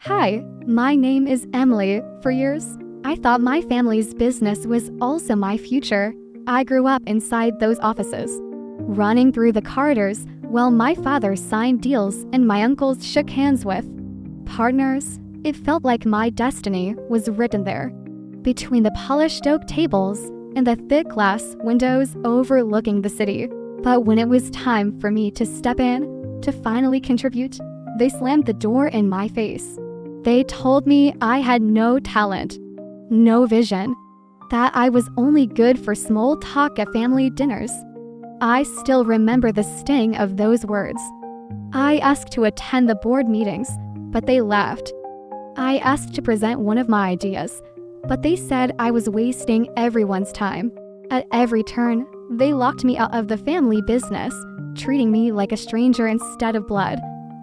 Hi, my name is Emily. For years, I thought my family's business was also my future. I grew up inside those offices, running through the corridors while my father signed deals and my uncles shook hands with partners. It felt like my destiny was written there, between the polished oak tables and the thick glass windows overlooking the city. But when it was time for me to step in, to finally contribute, they slammed the door in my face. They told me I had no talent, no vision, that I was only good for small talk at family dinners. I still remember the sting of those words. I asked to attend the board meetings, but they laughed. I asked to present one of my ideas, but they said I was wasting everyone's time. At every turn, they locked me out of the family business, treating me like a stranger instead of blood.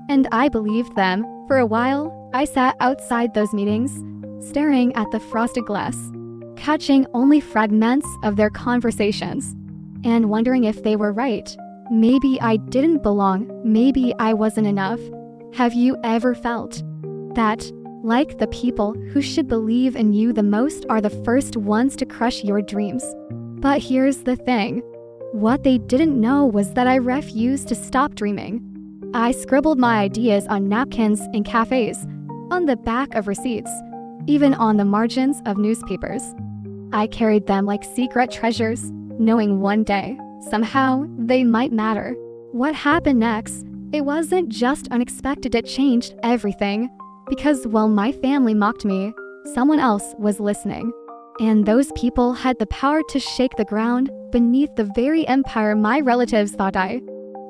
And I believed them. For a while, I sat outside those meetings, staring at the frosted glass, catching only fragments of their conversations, and wondering if they were right. Maybe I didn't belong, maybe I wasn't enough. Have you ever felt that, like the people who should believe in you the most are the first ones to crush your dreams? But here's the thing. What they didn't know was that I refused to stop dreaming. I scribbled my ideas on napkins in cafes, on the back of receipts, even on the margins of newspapers. I carried them like secret treasures, knowing one day, somehow, they might matter. What happened next? It wasn't just unexpected, it changed everything. Because while my family mocked me, someone else was listening. And those people had the power to shake the ground beneath the very empire my relatives thought I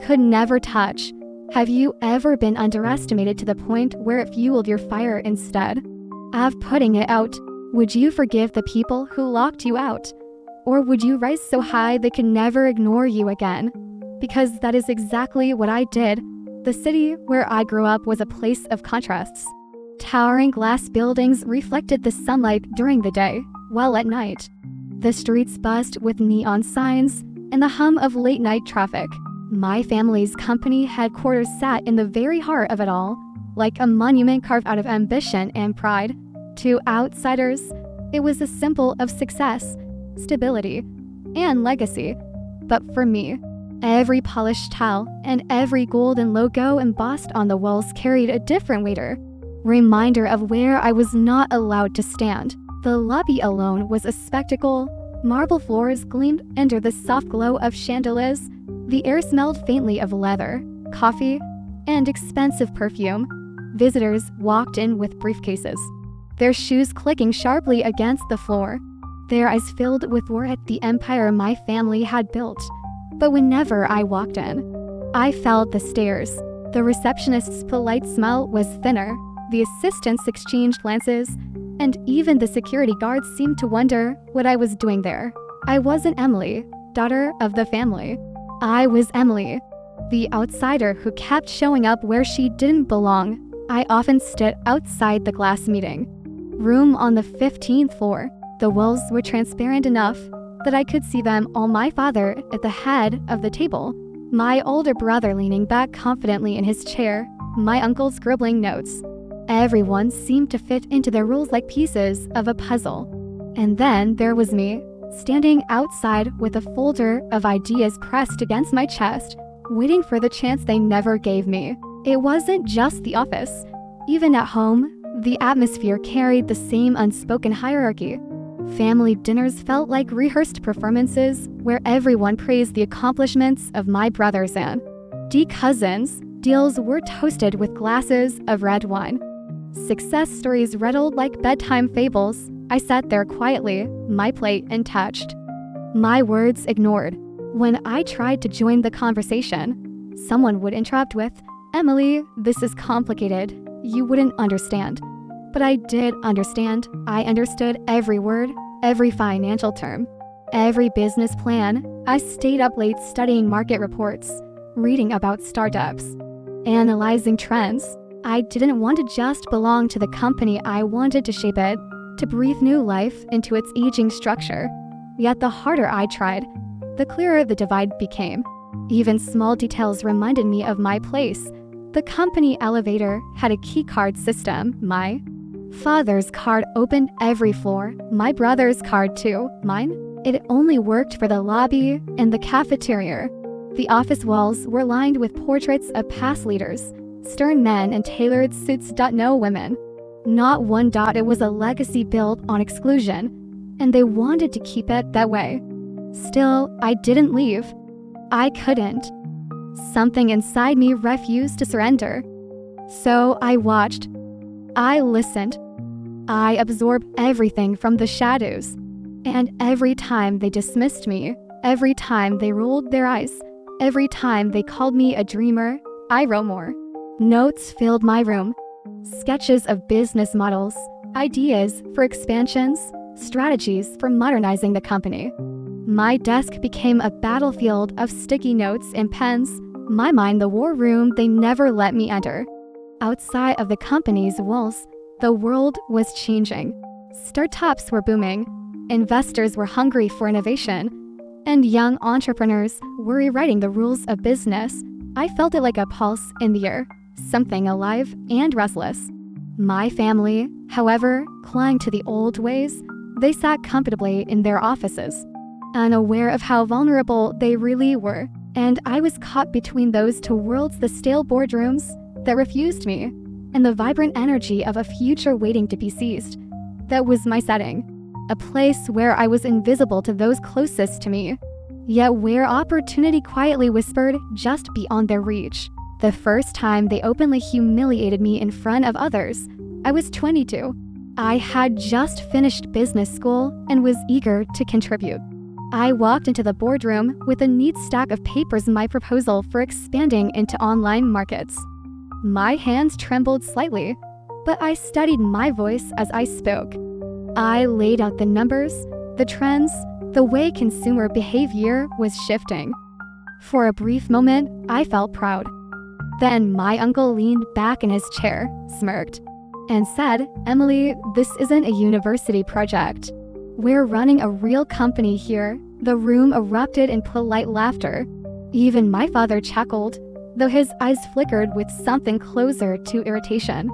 could never touch. Have you ever been underestimated to the point where it fueled your fire instead of putting it out? Would you forgive the people who locked you out? Or would you rise so high they could never ignore you again? Because that is exactly what I did. The city where I grew up was a place of contrasts. Towering glass buildings reflected the sunlight during the day, while at night, the streets buzzed with neon signs and the hum of late-night traffic. My family's company headquarters sat in the very heart of it all, like a monument carved out of ambition and pride. To outsiders, it was a symbol of success, stability, and legacy. But for me, every polished tile and every golden logo embossed on the walls carried a different weight, reminder of where I was not allowed to stand. The lobby alone was a spectacle. Marble floors gleamed under the soft glow of chandeliers. The air smelled faintly of leather, coffee, and expensive perfume. Visitors walked in with briefcases, their shoes clicking sharply against the floor, their eyes filled with wonder at the empire my family had built. But whenever I walked in, I felt the stares. The receptionist's polite smile was thinner, the assistants exchanged glances, and even the security guards seemed to wonder what I was doing there. I wasn't Emily, daughter of the family. I was Emily, the outsider who kept showing up where she didn't belong. I often stood outside the glass meeting room on the 15th floor. The walls were transparent enough that I could see them all. My father at the head of the table, my older brother leaning back confidently in his chair, my uncle scribbling notes. Everyone seemed to fit into their roles like pieces of a puzzle. And then there was me, standing outside with a folder of ideas pressed against my chest, waiting for the chance they never gave me. It wasn't just the office. Even at home, the atmosphere carried the same unspoken hierarchy. Family dinners felt like rehearsed performances where everyone praised the accomplishments of my brothers and cousins. Deals were toasted with glasses of red wine. Success stories rattled like bedtime fables. I sat there quietly, my plate untouched, my words ignored. When I tried to join the conversation, someone would interrupt with, "Emily, this is complicated. You wouldn't understand." But I did understand. I understood every word, every financial term, every business plan. I stayed up late studying market reports, reading about startups, analyzing trends. I didn't want to just belong to the company. I wanted to shape it, to breathe new life into its aging structure. Yet the harder I tried, the clearer the divide became. Even small details reminded me of my place, The company elevator had a key card system. My father's card opened every floor. My brother's card too. Mine? It only worked for the lobby and the cafeteria. The office walls were lined with portraits of past leaders, stern men in tailored suits. No women. Not one. It was a legacy built on exclusion, and they wanted to keep it that way. Still, I didn't leave. I couldn't. Something inside me refused to surrender. So I watched. I listened. I absorbed everything from the shadows. And every time they dismissed me, every time they rolled their eyes, every time they called me a dreamer, I wrote more. Notes filled my room. Sketches of business models, ideas for expansions, strategies for modernizing the company. My desk became a battlefield of sticky notes and pens, my mind the war room they never let me enter. Outside of the company's walls, the world was changing. Startups were booming, investors were hungry for innovation, and young entrepreneurs were rewriting the rules of business. I felt it like a pulse in the air, something alive and restless. My family, however, clung to the old ways. They sat comfortably in their offices, unaware of how vulnerable they really were, and I was caught between those two worlds, the stale boardrooms that refused me, and the vibrant energy of a future waiting to be seized. That was my setting, a place where I was invisible to those closest to me, yet where opportunity quietly whispered just beyond their reach. The first time they openly humiliated me in front of others, I was 22. I had just finished business school and was eager to contribute. I walked into the boardroom with a neat stack of papers, my proposal for expanding into online markets. My hands trembled slightly, but I studied my voice as I spoke. I laid out the numbers, the trends, the way consumer behavior was shifting. For a brief moment, I felt proud. Then my uncle leaned back in his chair, smirked, and said, "Emily, this isn't a university project. We're running a real company here." The room erupted in polite laughter. Even my father chuckled, though his eyes flickered with something closer to irritation.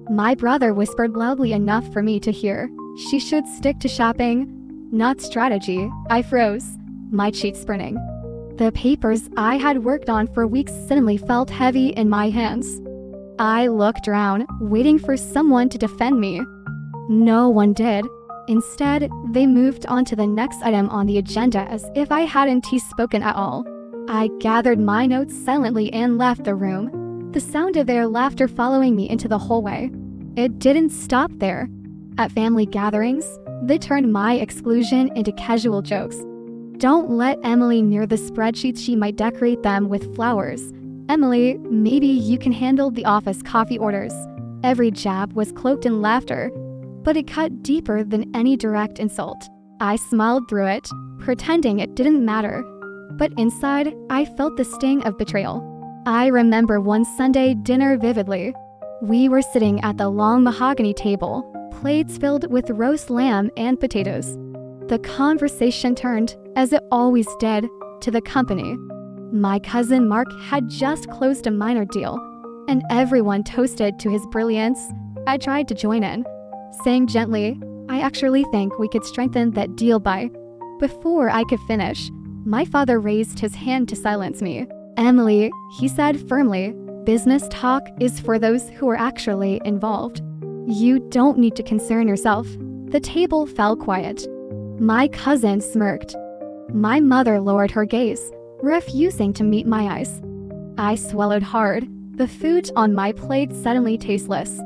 My brother whispered loudly enough for me to hear, "She should stick to shopping, not strategy." I froze, my cheeks burning. The papers I had worked on for weeks suddenly felt heavy in my hands. I looked around, waiting for someone to defend me. No one did. Instead, they moved on to the next item on the agenda as if I hadn't spoken at all. I gathered my notes silently and left the room, the sound of their laughter following me into the hallway. It didn't stop there. At family gatherings, they turned my exclusion into casual jokes. "Don't let Emily near the spreadsheets, she might decorate them with flowers. Emily, maybe you can handle the office coffee orders." Every jab was cloaked in laughter, but it cut deeper than any direct insult. I smiled through it, pretending it didn't matter. But inside, I felt the sting of betrayal. I remember one Sunday dinner vividly. We were sitting at the long mahogany table, plates filled with roast lamb and potatoes. The conversation turned, as it always did, to the company. My cousin Mark had just closed a minor deal, and everyone toasted to his brilliance. I tried to join in, saying gently, "I actually think we could strengthen that deal by..." Before I could finish, my father raised his hand to silence me. "Emily," he said firmly, "business talk is for those who are actually involved. You don't need to concern yourself." The table fell quiet. My cousin smirked. My mother lowered her gaze, refusing to meet my eyes. I swallowed hard, the food on my plate suddenly tasteless.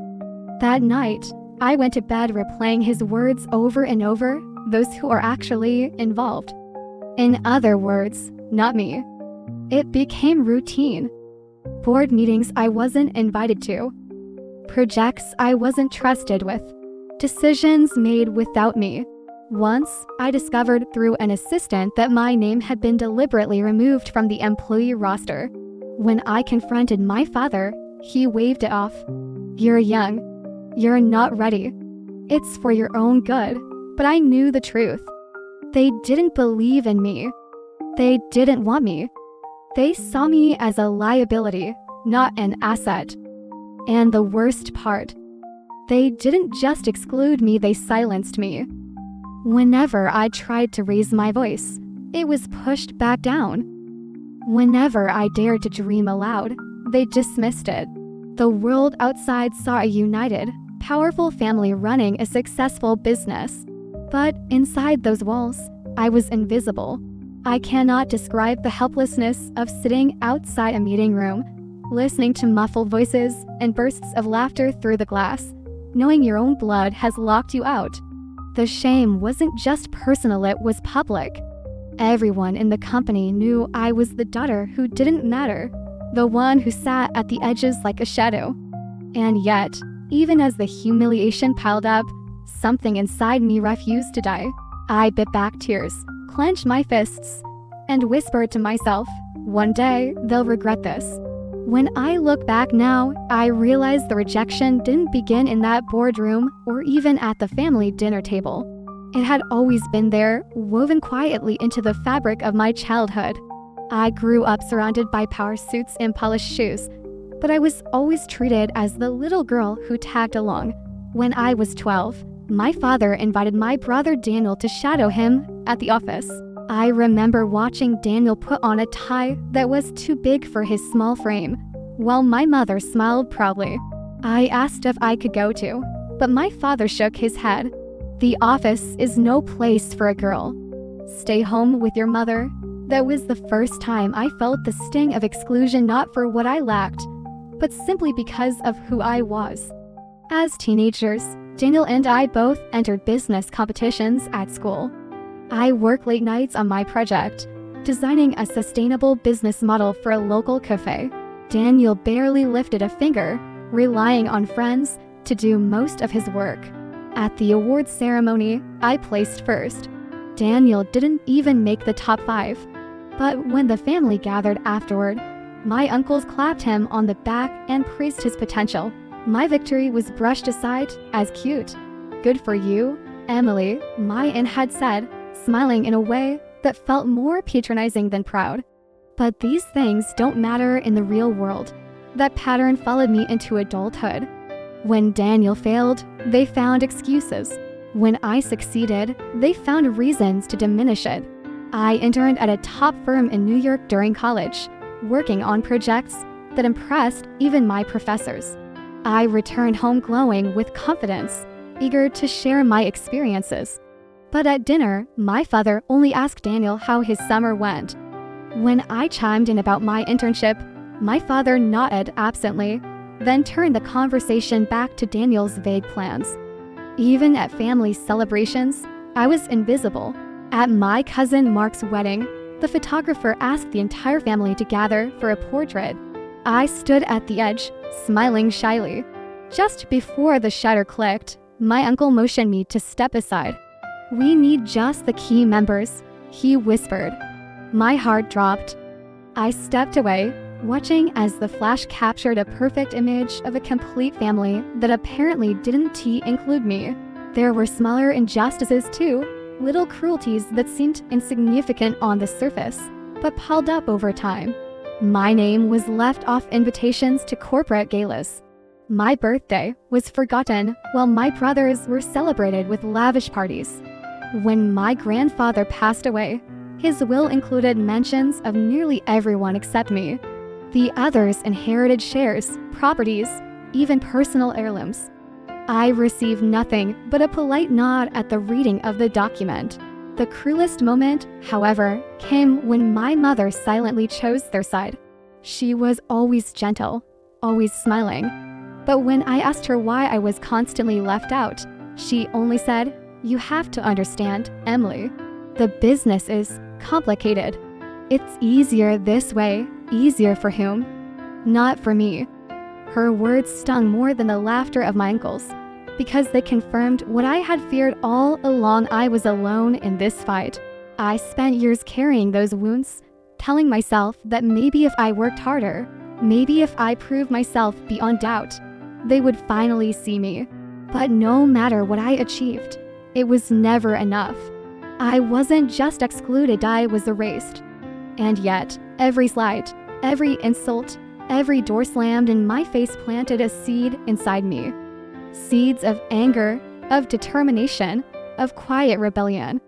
That night, I went to bed replaying his words over and over, "those who are actually involved." In other words, not me. It became routine. Board meetings I wasn't invited to. Projects I wasn't trusted with. Decisions made without me. Once, I discovered through an assistant that my name had been deliberately removed from the employee roster. When I confronted my father, he waved it off. "You're young. You're not ready. It's for your own good." But I knew the truth. They didn't believe in me. They didn't want me. They saw me as a liability, not an asset. And the worst part, they didn't just exclude me, they silenced me. Whenever I tried to raise my voice, it was pushed back down. Whenever I dared to dream aloud, they dismissed it. The world outside saw a united, powerful family running a successful business. But inside those walls, I was invisible. I cannot describe the helplessness of sitting outside a meeting room, listening to muffled voices and bursts of laughter through the glass, knowing your own blood has locked you out. The shame wasn't just personal, it was public. Everyone in the company knew I was the daughter who didn't matter, the one who sat at the edges like a shadow. And yet, even as the humiliation piled up, something inside me refused to die. I bit back tears, clenched my fists, and whispered to myself, one day they'll regret this. When I look back now, I realize the rejection didn't begin in that boardroom or even at the family dinner table. It had always been there, woven quietly into the fabric of my childhood. I grew up surrounded by power suits and polished shoes, but I was always treated as the little girl who tagged along. When I was 12, my father invited my brother Daniel to shadow him at the office. I remember watching Daniel put on a tie that was too big for his small frame, while my mother smiled proudly. I asked if I could go too, but my father shook his head. The office is no place for a girl. Stay home with your mother. That was the first time I felt the sting of exclusion, not for what I lacked, but simply because of who I was. As teenagers, Daniel and I both entered business competitions at school. I worked late nights on my project, designing a sustainable business model for a local cafe. Daniel barely lifted a finger, relying on friends to do most of his work. At the awards ceremony, I placed first. Daniel didn't even make the top 5. But when the family gathered afterward, my uncles clapped him on the back and praised his potential. My victory was brushed aside as cute. Good for you, Emily, my aunt had said, smiling in a way that felt more patronizing than proud. But these things don't matter in the real world. That pattern followed me into adulthood. When Daniel failed, they found excuses. When I succeeded, they found reasons to diminish it. I interned at a top firm in New York during college, working on projects that impressed even my professors. I returned home glowing with confidence, eager to share my experiences. But at dinner, my father only asked Daniel how his summer went. When I chimed in about my internship, my father nodded absently, then turned the conversation back to Daniel's vague plans. Even at family celebrations, I was invisible. At my cousin Mark's wedding, the photographer asked the entire family to gather for a portrait. I stood at the edge, smiling shyly. Just before the shutter clicked, my uncle motioned me to step aside. "We need just the key members," he whispered. My heart dropped. I stepped away, watching as the flash captured a perfect image of a complete family that apparently didn't include me. There were smaller injustices too, little cruelties that seemed insignificant on the surface, but piled up over time. My name was left off invitations to corporate galas. My birthday was forgotten while my brothers were celebrated with lavish parties. When my grandfather passed away, his will included mentions of nearly everyone except me. The others inherited shares, properties, even personal heirlooms. I received nothing but a polite nod at the reading of the document. The cruelest moment, however, came when my mother silently chose their side. She was always gentle, always smiling. But when I asked her why I was constantly left out, she only said, "You have to understand, Emily. The business is complicated. It's easier this way." Easier for whom? Not for me. Her words stung more than the laughter of my uncles, because they confirmed what I had feared all along. I was alone in this fight. I spent years carrying those wounds, telling myself that maybe if I worked harder, maybe if I proved myself beyond doubt, they would finally see me. But no matter what I achieved, it was never enough. I wasn't just excluded, I was erased. And yet, every slight, every insult, every door slammed in my face planted a seed inside me. Seeds of anger, of determination, of quiet rebellion.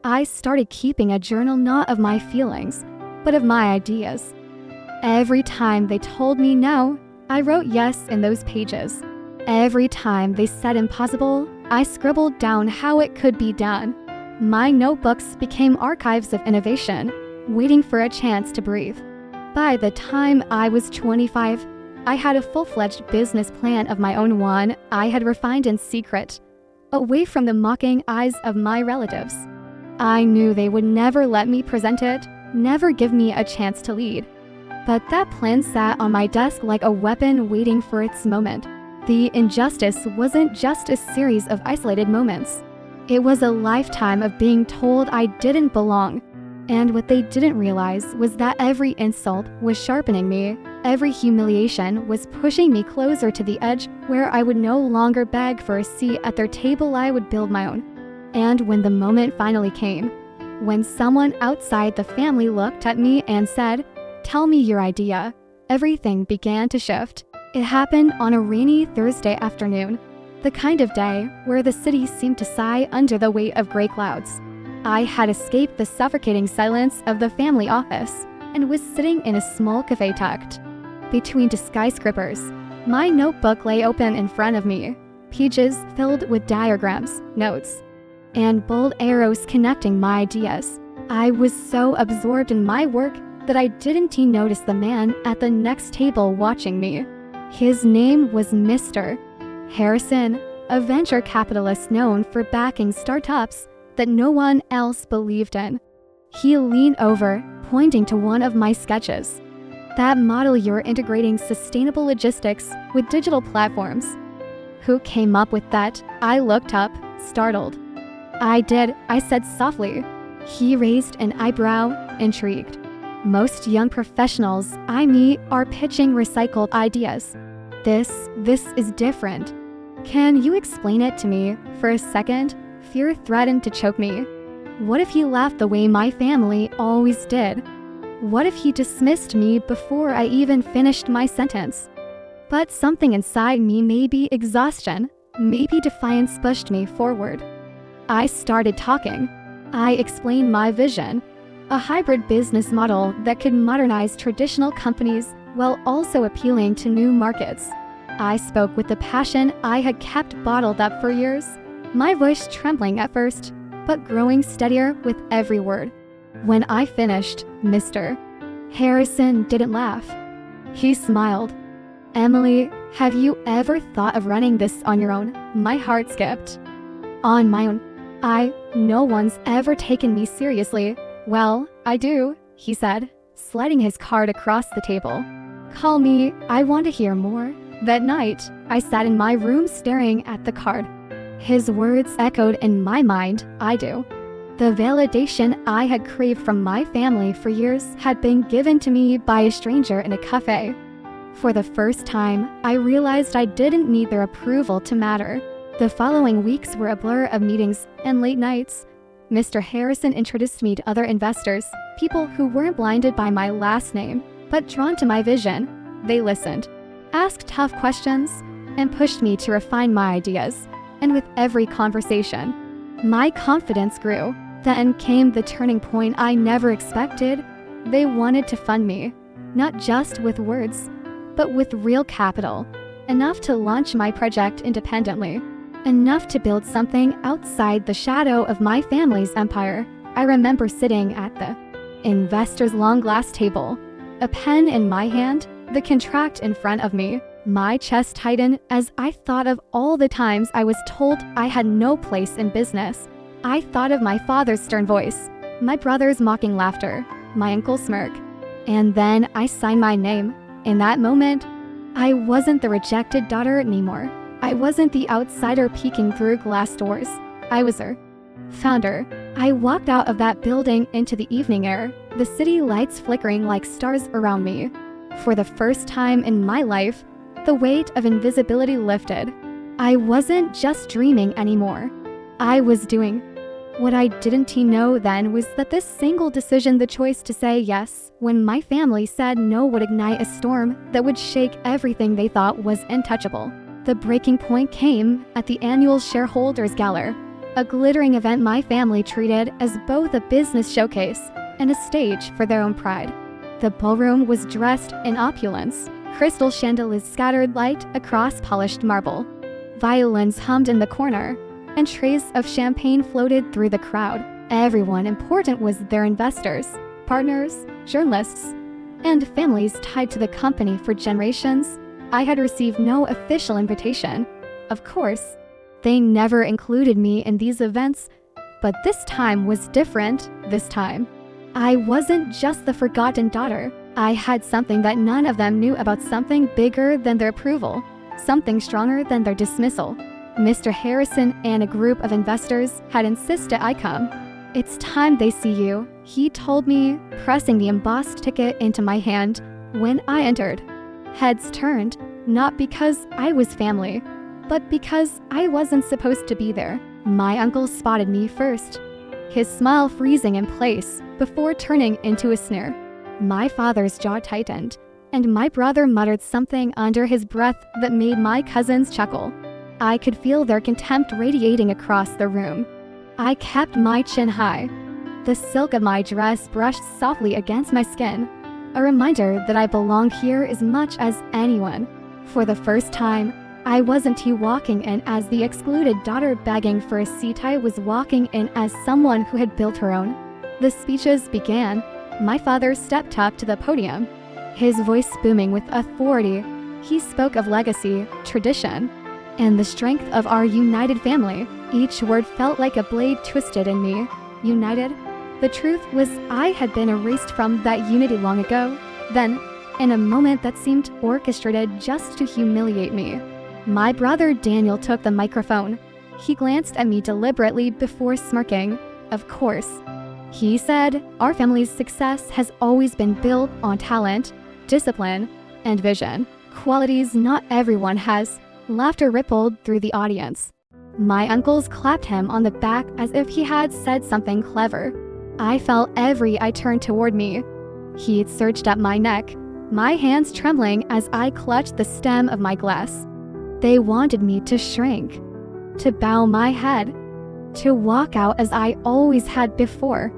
I started keeping a journal not of my feelings, but of my ideas. Every time they told me no, I wrote yes in those pages. Every time they said impossible, I scribbled down how it could be done. My notebooks became archives of innovation, waiting for a chance to breathe. By the time I was 25, I had a full-fledged business plan of my own, one I had refined in secret, away from the mocking eyes of my relatives. I knew they would never let me present it, never give me a chance to lead. But that plan sat on my desk like a weapon waiting for its moment. The injustice wasn't just a series of isolated moments. It was a lifetime of being told I didn't belong. And what they didn't realize was that every insult was sharpening me. Every humiliation was pushing me closer to the edge where I would no longer beg for a seat at their table. I would build my own. And when the moment finally came, when someone outside the family looked at me and said, "Tell me your idea," everything began to shift. It happened on a rainy Thursday afternoon, the kind of day where the city seemed to sigh under the weight of gray clouds. I had escaped the suffocating silence of the family office and was sitting in a small cafe tucked between two skyscrapers. My notebook lay open in front of me, pages filled with diagrams, notes, and bold arrows connecting my ideas. I was so absorbed in my work that I didn't even notice the man at the next table watching me. His name was Mr. Harrison, a venture capitalist known for backing startups that no one else believed in. He leaned over, pointing to one of my sketches. "That model you're integrating sustainable logistics with digital platforms. Who came up with that?" I looked up, startled. "I did," I said softly. He raised an eyebrow, intrigued. "Most young professionals I meet are pitching recycled ideas. This is different. Can you explain it to me?" For a second, fear threatened to choke me. What if he laughed the way my family always did? What if he dismissed me before I even finished my sentence? But something inside me, maybe exhaustion, maybe defiance, pushed me forward. I started talking. I explained my vision, a hybrid business model that could modernize traditional companies while also appealing to new markets. I spoke with the passion I had kept bottled up for years, my voice trembling at first, but growing steadier with every word. When I finished, Mr. Harrison didn't laugh. He smiled. "Emily, have you ever thought of running this on your own?" My heart skipped. "On my own? No one's ever taken me seriously." "Well, I do," he said, sliding his card across the table. "Call me, I want to hear more." That night, I sat in my room staring at the card. His words echoed in my mind, "I do." The validation I had craved from my family for years had been given to me by a stranger in a cafe. For the first time, I realized I didn't need their approval to matter. The following weeks were a blur of meetings and late nights. Mr. Harrison introduced me to other investors, people who weren't blinded by my last name, but drawn to my vision. They listened, asked tough questions, and pushed me to refine my ideas. And with every conversation, my confidence grew. Then came the turning point I never expected. They wanted to fund me, not just with words, but with real capital, enough to launch my project independently, enough to build something outside the shadow of my family's empire. I remember sitting at the investor's long glass table, a pen in my hand, the contract in front of me. My chest tightened as I thought of all the times I was told I had no place in business. I thought of my father's stern voice, my brother's mocking laughter, my uncle's smirk. And then I signed my name. In that moment, I wasn't the rejected daughter anymore. I wasn't the outsider peeking through glass doors. I was her founder. I walked out of that building into the evening air, the city lights flickering like stars around me. For the first time in my life, the weight of invisibility lifted. I wasn't just dreaming anymore. I was doing. What I didn't know then was that this single decision, the choice to say yes when my family said no, would ignite a storm that would shake everything they thought was untouchable. The breaking point came at the annual shareholders gala, a glittering event my family treated as both a business showcase and a stage for their own pride. The ballroom was dressed in opulence. Crystal chandeliers scattered light across polished marble. Violins hummed in the corner, and trays of champagne floated through the crowd. Everyone important was their investors, partners, journalists, and families tied to the company for generations. I had received no official invitation. Of course, they never included me in these events, but this time was different. This time, I wasn't just the forgotten daughter. I had something that none of them knew about, something bigger than their approval, something stronger than their dismissal. Mr. Harrison and a group of investors had insisted I come. "It's time they see you," he told me, pressing the embossed ticket into my hand. When I entered, heads turned, not because I was family, but because I wasn't supposed to be there. My uncle spotted me first, his smile freezing in place before turning into a sneer. My father's jaw tightened, and my brother muttered something under his breath that made my cousins chuckle. I could feel their contempt radiating across the room. I kept my chin high. The silk of my dress brushed softly against my skin, a reminder that I belonged here as much as anyone. For the first time, I wasn't walking in as the excluded daughter begging for a seat. I was walking in as someone who had built her own. The speeches began. My father stepped up to the podium, his voice booming with authority. He spoke of legacy, tradition, and the strength of our united family. Each word felt like a blade twisted in me. United? The truth was, I had been erased from that unity long ago. Then, in a moment that seemed orchestrated just to humiliate me, my brother Daniel took the microphone. He glanced at me deliberately before smirking. "Of course," he said, "our family's success has always been built on talent, discipline, and vision. Qualities not everyone has." Laughter rippled through the audience. My uncles clapped him on the back as if he had said something clever. I felt every eye turned toward me. Heat surged up my neck, my hands trembling as I clutched the stem of my glass. They wanted me to shrink, to bow my head, to walk out as I always had before.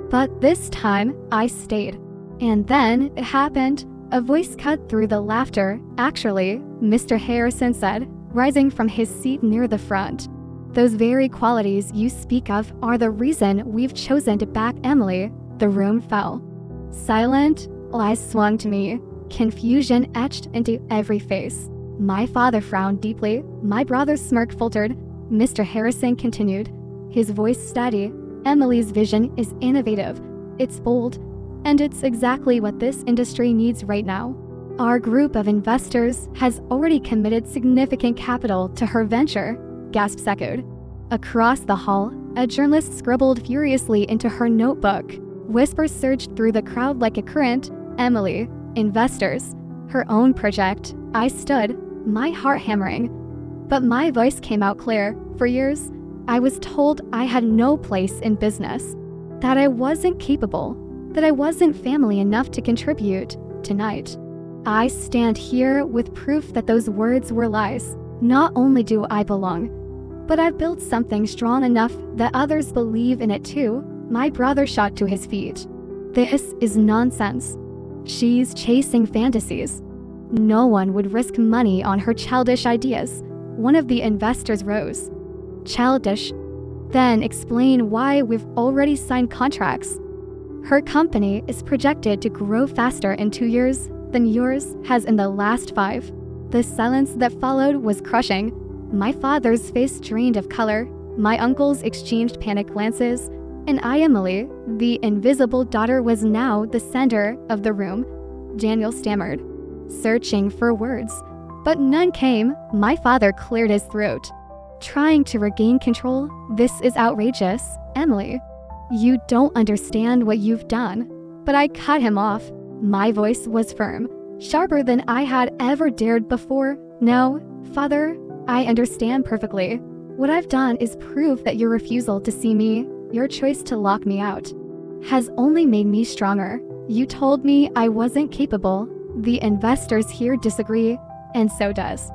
But this time, I stayed. And then it happened. A voice cut through the laughter. "Actually," Mr. Harrison said, rising from his seat near the front, "those very qualities you speak of are the reason we've chosen to back Emily." The room fell. Silent, eyes swung to me, confusion etched into every face. My father frowned deeply. My brother's smirk faltered. Mr. Harrison continued, his voice steady. "Emily's vision is innovative. It's bold. And it's exactly what this industry needs right now. Our group of investors has already committed significant capital to her venture," gasps echoed. Across the hall, a journalist scribbled furiously into her notebook. Whispers surged through the crowd like a current. "Emily, investors, her own project." I stood, my heart hammering. But my voice came out clear. For years, I was told I had no place in business, that I wasn't capable, that I wasn't family enough to contribute. Tonight, I stand here with proof that those words were lies. Not only do I belong, but I've built something strong enough that others believe in it too. My brother shot to his feet. "This is nonsense. She's chasing fantasies. No one would risk money on her childish ideas." One of the investors rose. "Childish? Then explain why we've already signed contracts. Her company is projected to grow faster in 2 years than yours has in the last 5. The silence that followed was crushing. My father's face drained of color. My uncles exchanged panicked glances. And I, Emily, the invisible daughter, was now the center of the room. Daniel stammered, searching for words. But none came. My father cleared his throat, trying to regain control. "This is outrageous, Emily. You don't understand what you've done." But I cut him off. My voice was firm, sharper than I had ever dared before. "No, Father, I understand perfectly. What I've done is proof that your refusal to see me your choice to lock me out has only made me stronger. You told me I wasn't capable. The investors here disagree, and so does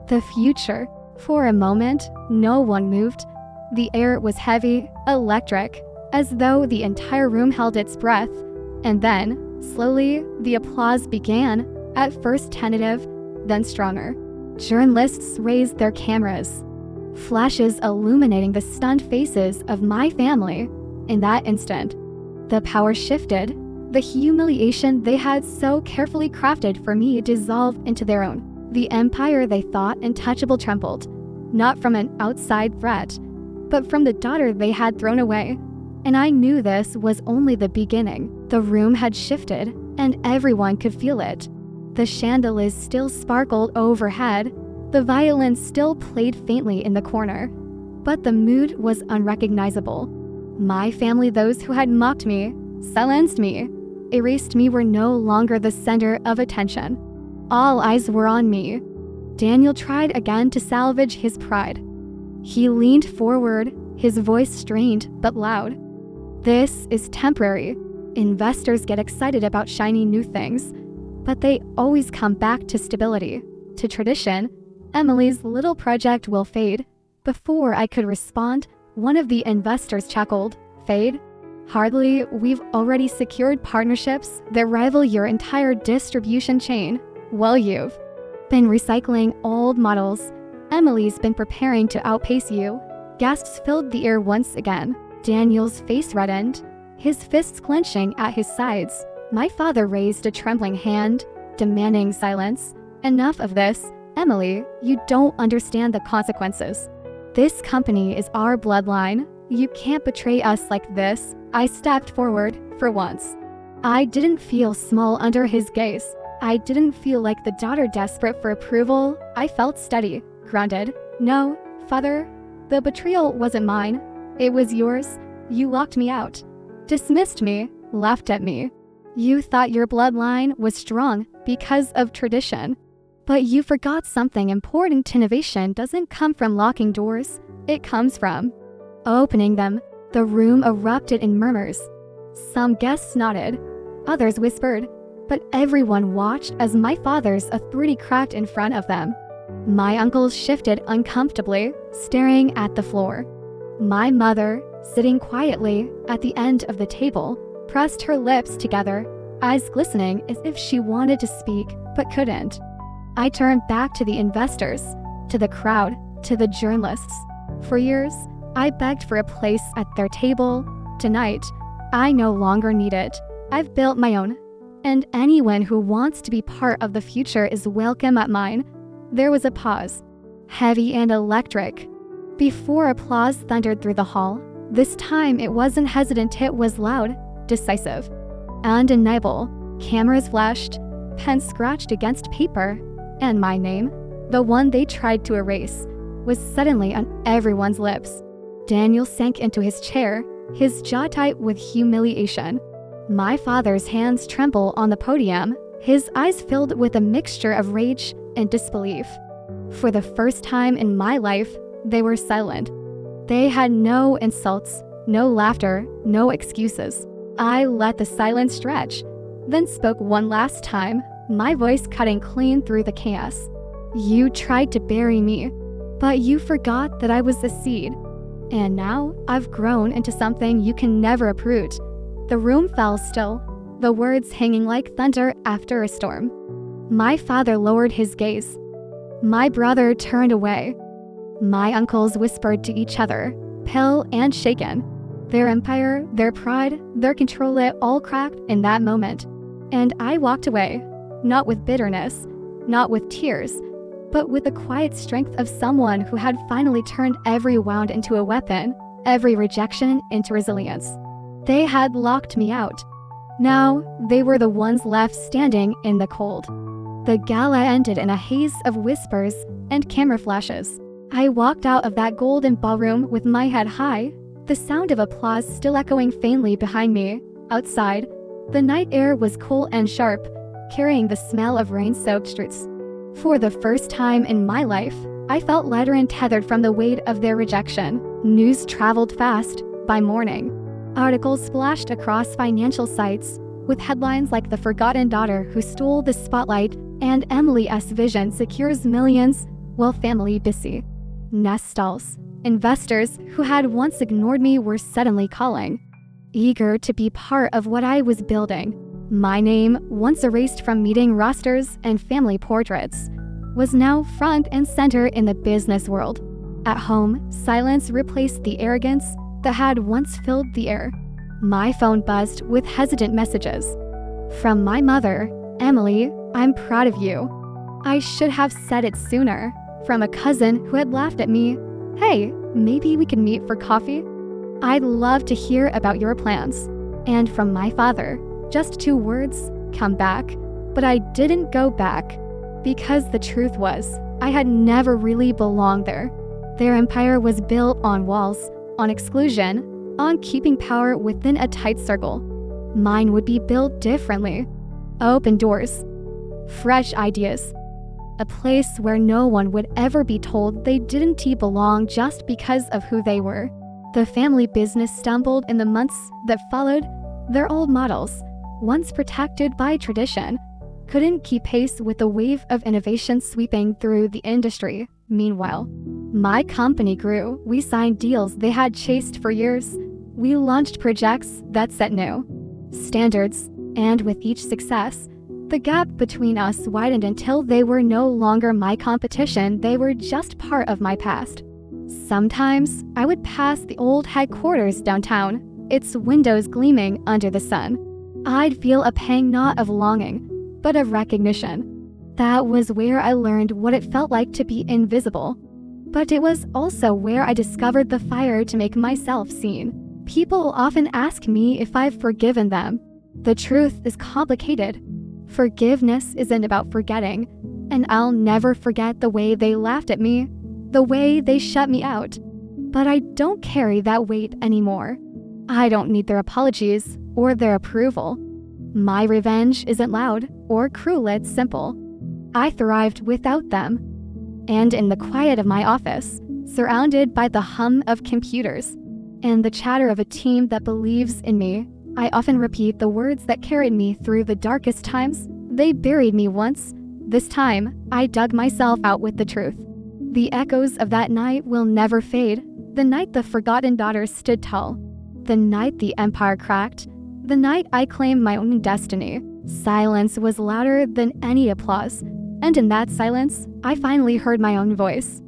the future. For a moment, no one moved. The air was heavy, electric, as though the entire room held its breath. And then, slowly, the applause began, at first tentative, then stronger. Journalists raised their cameras, flashes illuminating the stunned faces of my family. In that instant, the power shifted. The humiliation they had so carefully crafted for me dissolved into their own. The empire they thought untouchable trembled, not from an outside threat, but from the daughter they had thrown away. And I knew this was only the beginning. The room had shifted, and everyone could feel it. The chandeliers still sparkled overhead. The violin still played faintly in the corner. But the mood was unrecognizable. My family, those who had mocked me, silenced me, erased me, were no longer the center of attention. All eyes were on me. Daniel tried again to salvage his pride. He leaned forward, his voice strained but loud. This is temporary. Investors get excited about shiny new things, but they always come back to stability, to tradition. Emily's little project will fade. Before I could respond, one of the investors chuckled. Fade? Hardly. We've already secured partnerships that rival your entire distribution chain. Well, you've been recycling old models. Emily's been preparing to outpace you. Gasps filled the air once again. Daniel's face reddened, his fists clenching at his sides. My father raised a trembling hand, demanding silence. Enough of this. Emily, you don't understand the consequences. This company is our bloodline. You can't betray us like this. I stepped forward, for once. I didn't feel small under his gaze. I didn't feel like the daughter desperate for approval. I felt steady, grounded. No, father, the betrayal wasn't mine. It was yours. You locked me out, dismissed me, laughed at me. You thought your bloodline was strong because of tradition. But you forgot something important. Innovation doesn't come from locking doors. It comes from opening them. The room erupted in murmurs. Some guests nodded, others whispered, but everyone watched as my father's authority cracked in front of them. My uncles shifted uncomfortably, staring at the floor. My mother, sitting quietly at the end of the table, pressed her lips together, eyes glistening as if she wanted to speak but couldn't. I turned back to the investors, to the crowd, to the journalists. For years, I begged for a place at their table. Tonight, I no longer need it. I've built my own, and anyone who wants to be part of the future is welcome at mine. There was a pause, heavy and electric, before applause thundered through the hall. This time it wasn't hesitant, it was loud, decisive, undeniable. Cameras flashed, pens scratched against paper, and my name, the one they tried to erase, was suddenly on everyone's lips. Daniel sank into his chair, his jaw tight with humiliation. My father's hands trembled on the podium, his eyes filled with a mixture of rage and disbelief. For the first time in my life, they were silent. They had no insults, no laughter, no excuses. I let the silence stretch, then spoke one last time, my voice cutting clean through the chaos. You tried to bury me, but you forgot that I was the seed. And now I've grown into something you can never uproot. The room fell still, the words hanging like thunder after a storm. My father lowered his gaze. My brother turned away. My uncles whispered to each other, pale and shaken. Their empire, their pride, their control, it all cracked in that moment. And I walked away, not with bitterness, not with tears, but with the quiet strength of someone who had finally turned every wound into a weapon, every rejection into resilience. They had locked me out. Now, they were the ones left standing in the cold. The gala ended in a haze of whispers and camera flashes. I walked out of that golden ballroom with my head high, the sound of applause still echoing faintly behind me. Outside, the night air was cool and sharp, carrying the smell of rain-soaked streets. For the first time in my life, I felt lighter and tethered from the weight of their rejection. News traveled fast. by morning. Articles splashed across financial sites with headlines like "The Forgotten Daughter Who Stole the Spotlight" and "Emily S. Vision Secures Millions While Family Busy." Nestals. Investors who had once ignored me were suddenly calling, eager to be part of what I was building. My name, once erased from meeting rosters and family portraits, was now front and center in the business world. At home, silence replaced the arrogance that had once filled the air. My phone buzzed with hesitant messages. From my mother, "Emily, I'm proud of you. I should have said it sooner." From a cousin who had laughed at me, "Hey, maybe we can meet for coffee? I'd love to hear about your plans." And from my father, just 2 words, "Come back." But I didn't go back, because the truth was, I had never really belonged there. Their empire was built on walls, on exclusion, on keeping power within a tight circle. Mine would be built differently. Open doors, fresh ideas, a place where no one would ever be told they didn't belong just because of who they were. The family business stumbled in the months that followed. Their old models, once protected by tradition, couldn't keep pace with the wave of innovation sweeping through the industry. Meanwhile, my company grew. We signed deals they had chased for years. We launched projects that set new standards, and with each success, the gap between us widened until they were no longer my competition. They were just part of my past. Sometimes I would pass the old headquarters downtown, its windows gleaming under the sun. I'd feel a pang not of longing, but of recognition. That was where I learned what it felt like to be invisible. But it was also where I discovered the fire to make myself seen. People often ask me if I've forgiven them. The truth is complicated. Forgiveness isn't about forgetting, and I'll never forget the way they laughed at me, the way they shut me out. But I don't carry that weight anymore. I don't need their apologies or their approval. My revenge isn't loud or cruel, it's simple. I thrived without them. And in the quiet of my office, surrounded by the hum of computers and the chatter of a team that believes in me, I often repeat the words that carried me through the darkest times. They buried me once. This time, I dug myself out with the truth. The echoes of that night will never fade. The night the forgotten daughter stood tall. The night the empire cracked. The night I claimed my own destiny. Silence was louder than any applause. And in that silence, I finally heard my own voice.